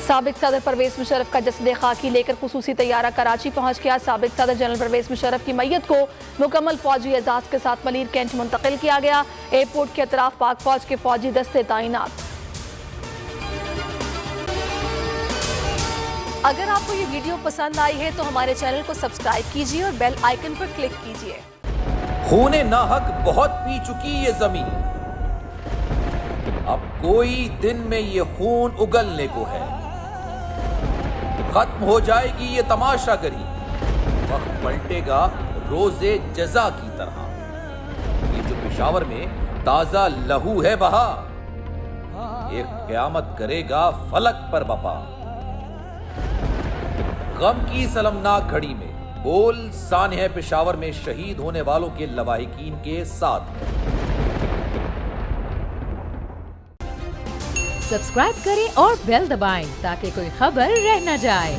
साबिक सदर परवेज मुशर्रफ का जसद खाकी लेकर खुसूसी तैयारा कराची पहुंच गया। साबिक सदर जनरल परवेज मुशर्रफ की मैयत को मुकम्मल फौजी एजाज के साथ मलीर कैंट मुंतकिल किया गया। एयरपोर्ट के अतराफ पाक फौज के फौजी दस्ते तैनात। अगर आपको ये वीडियो पसंद आई है तो हमारे चैनल को सब्सक्राइब कीजिए और बेल आइकन पर क्लिक कीजिए। खूने नाहक बहुत पी चुकी ये जमीन, अब कोई दिन में ये खून उगलने को है। खत्म हो जाएगी ये तमाशागरी, वक्त पलटेगा रोजे जजा की तरह। ये जो पेशावर में ताजा लहू है बहा, एक क़यामत करेगा फलक पर बपा। गम की सलमनाक घड़ी में बोल सानह पेशावर में शहीद होने वालों के लवाहिकीन के साथ। सब्सक्राइब करें और बेल दबाएं ताकि कोई खबर रह न जाए।